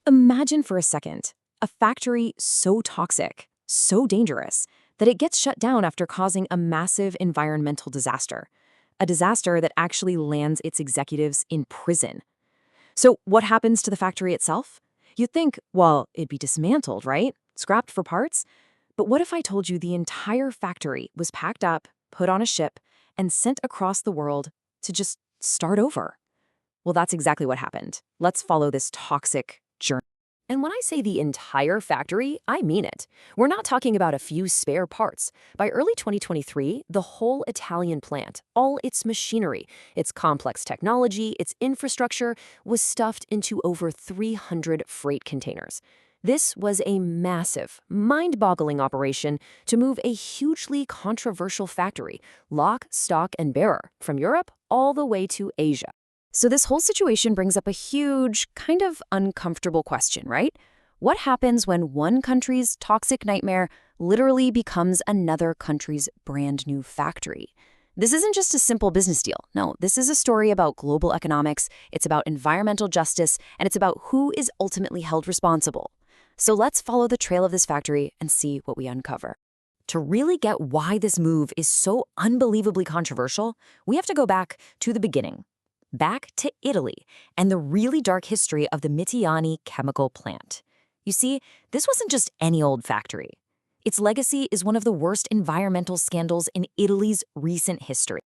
Imagine for a second a factory so toxic, so dangerous, that it gets shut down after causing a massive environmental disaster. A disaster that actually lands its executives in prison. So, what happens to the factory itself? You'd think, well, it'd be dismantled, right? Scrapped for parts? But what if I told you the entire factory was packed up, put on a ship, and sent across the world to just start over? Well, that's exactly what happened. Let's follow this toxic journey. And when I say the entire factory, I mean it. We're not talking about a few spare parts. By early 2023, the whole Italian plant, all its machinery, its complex technology, its infrastructure, was stuffed into over 300 freight containers. This was a massive, mind-boggling operation to move a hugely controversial factory, lock, stock, and bearer, from Europe all the way to Asia. So this whole situation brings up a huge, kind of uncomfortable question, right? What happens when one country's toxic nightmare literally becomes another country's brand new factory? This isn't just a simple business deal. No, this is a story about global economics, it's about environmental justice, and it's about who is ultimately held responsible. So let's follow the trail of this factory and see what we uncover. To really get why this move is so unbelievably controversial, we have to go back to the beginning. Back to Italy and the really dark history of the Miteni chemical plant. You see, this wasn't just any old factory. Its legacy is one of the worst environmental scandals in Italy's recent history.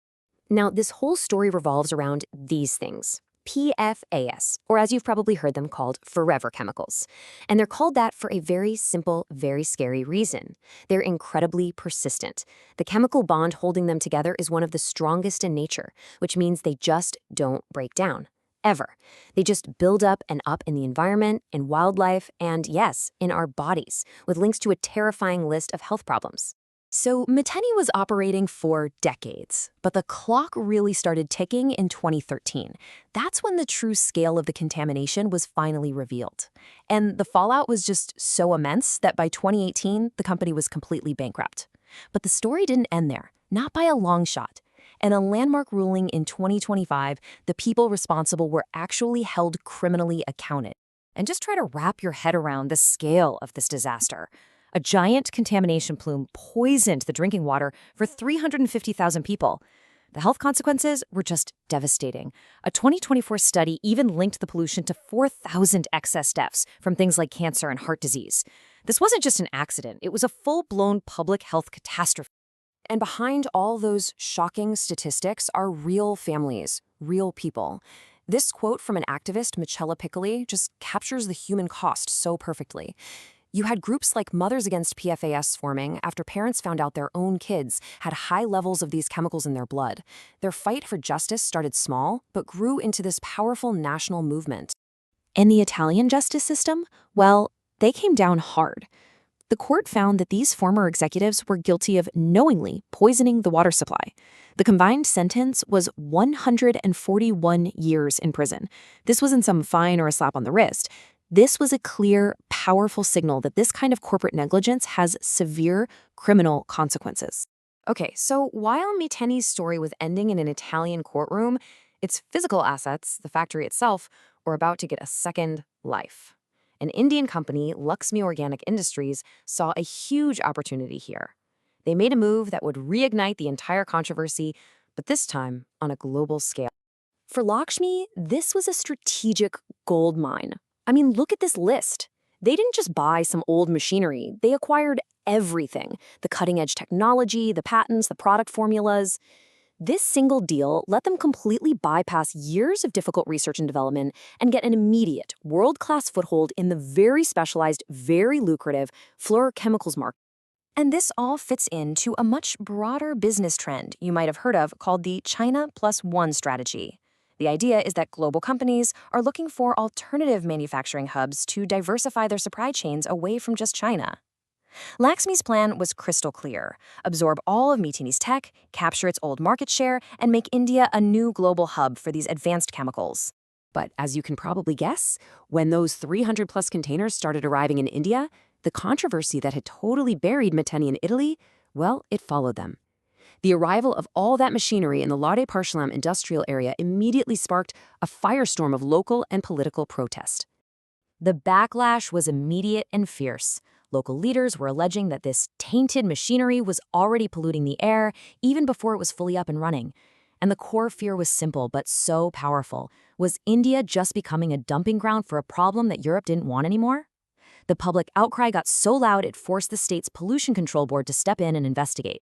Now, this whole story revolves around these things. PFAS, or as you've probably heard them called, forever chemicals. And they're called that for a very simple, very scary reason. They're incredibly persistent. The chemical bond holding them together is one of the strongest in nature, which means they just don't break down. Ever. They just build up and up in the environment, in wildlife, and yes, in our bodies, with links to a terrifying list of health problems. So Miteni was operating for decades, but the clock really started ticking in 2013. That's when the true scale of the contamination was finally revealed. And the fallout was just so immense that by 2018, the company was completely bankrupt. But the story didn't end there, not by a long shot. In a landmark ruling in 2025, the people responsible were actually held criminally accountable. And just try to wrap your head around the scale of this disaster. A giant contamination plume poisoned the drinking water for 350,000 people. The health consequences were just devastating. A 2024 study even linked the pollution to 4,000 excess deaths from things like cancer and heart disease. This wasn't just an accident, it was a full-blown public health catastrophe. And behind all those shocking statistics are real families, real people. This quote from an activist, Michela Piccoli, just captures the human cost so perfectly. You had groups like Mothers Against PFAS forming after parents found out their own kids had high levels of these chemicals in their blood. Their fight for justice started small, but grew into this powerful national movement. And the Italian justice system? Well, they came down hard. The court found that these former executives were guilty of knowingly poisoning the water supply. The combined sentence was 141 years in prison. This wasn't some fine or a slap on the wrist. This was a clear, powerful signal that this kind of corporate negligence has severe criminal consequences. Okay, so while Miteni's story was ending in an Italian courtroom, its physical assets, the factory itself, were about to get a second life. An Indian company, Laxmi Organic Industries, saw a huge opportunity here. They made a move that would reignite the entire controversy, but this time on a global scale. For Lakshmi, this was a strategic gold mine. I mean, look at this list. They didn't just buy some old machinery. They acquired everything. The cutting-edge technology, the patents, the product formulas. This single deal let them completely bypass years of difficult research and development and get an immediate, world-class foothold in the very specialized, very lucrative fluorochemicals market. And this all fits into a much broader business trend you might have heard of called the China Plus One strategy. The idea is that global companies are looking for alternative manufacturing hubs to diversify their supply chains away from just China. Laxmi's plan was crystal clear: absorb all of Miteni's tech, capture its old market share, and make India a new global hub for these advanced chemicals. But as you can probably guess, when those 300-plus containers started arriving in India, the controversy that had totally buried Miteni in Italy, well, it followed them. The arrival of all that machinery in the Lote Parshuram industrial area immediately sparked a firestorm of local and political protest. The backlash was immediate and fierce. Local leaders were alleging that this tainted machinery was already polluting the air even before it was fully up and running. And the core fear was simple but so powerful. Was India just becoming a dumping ground for a problem that Europe didn't want anymore? The public outcry got so loud it forced the state's pollution control board to step in and investigate.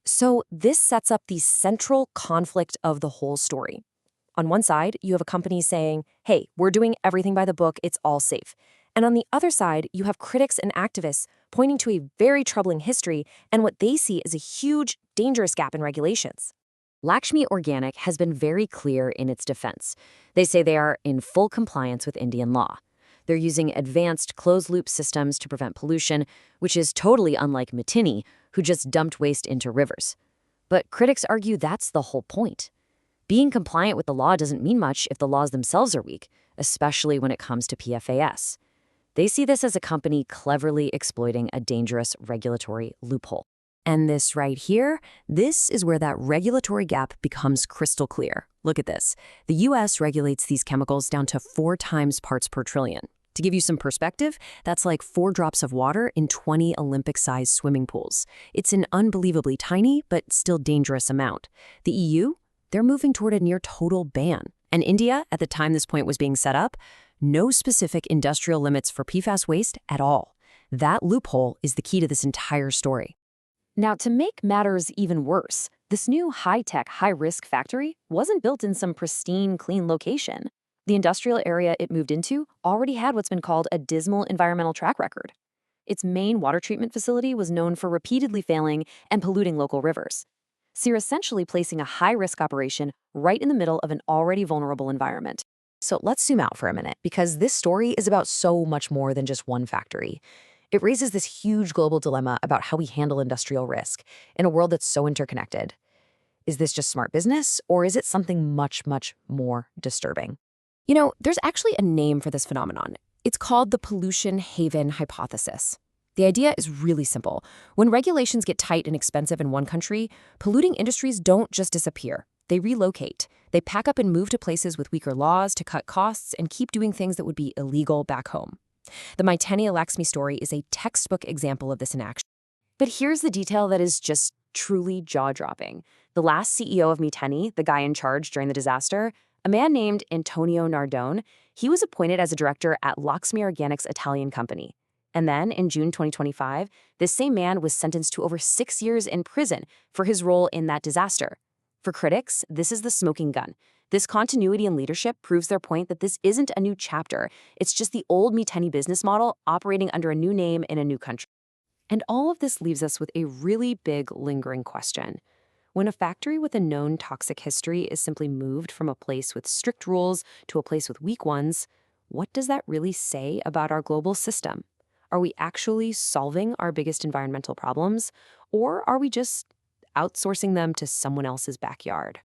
So this sets up the central conflict of the whole story. On one side, you have a company saying, hey, we're doing everything by the book, it's all safe. And on the other side, you have critics and activists pointing to a very troubling history and what they see as a huge, dangerous gap in regulations. Lakshmi Organic has been very clear in its defense. They say they are in full compliance with Indian law. They're using advanced closed-loop systems to prevent pollution, which is totally unlike Miteni, who just dumped waste into rivers. But critics argue that's the whole point. Being compliant with the law doesn't mean much if the laws themselves are weak, especially when it comes to PFAS. They see this as a company cleverly exploiting a dangerous regulatory loophole. And this right here, this is where that regulatory gap becomes crystal clear. Look at this. The US regulates these chemicals down to 4 times parts per trillion. To give you some perspective, that's like 4 drops of water in 20 Olympic-sized swimming pools. It's an unbelievably tiny, but still dangerous amount. The EU, they're moving toward a near total ban. And India, at the time this point was being set up, no specific industrial limits for PFAS waste at all. That loophole is the key to this entire story. Now, to make matters even worse, this new high-tech, high-risk factory wasn't built in some pristine, clean location. The industrial area it moved into already had what's been called a dismal environmental track record. Its main water treatment facility was known for repeatedly failing and polluting local rivers. So you're essentially placing a high-risk operation right in the middle of an already vulnerable environment. So let's zoom out for a minute, because this story is about so much more than just one factory. It raises this huge global dilemma about how we handle industrial risk in a world that's so interconnected. Is this just smart business, or is it something much, much more disturbing? You know, there's actually a name for this phenomenon. It's called the pollution haven hypothesis. The idea is really simple. When regulations get tight and expensive in one country, polluting industries don't just disappear. They relocate. They pack up and move to places with weaker laws to cut costs and keep doing things that would be illegal back home. The Miteni Lakshmi story is a textbook example of this in action. But here's the detail that is just truly jaw-dropping. The last CEO of Miteni, the guy in charge during the disaster, a man named Antonio Nardone, he was appointed as a director at Lakshmi Organic's Italian company. And then, in June 2025, this same man was sentenced to over 6 years in prison for his role in that disaster. For critics, this is the smoking gun. This continuity in leadership proves their point that this isn't a new chapter. It's just the old Miteni business model operating under a new name in a new country. And all of this leaves us with a really big, lingering question. When a factory with a known toxic history is simply moved from a place with strict rules to a place with weak ones, what does that really say about our global system? Are we actually solving our biggest environmental problems, or are we just outsourcing them to someone else's backyard?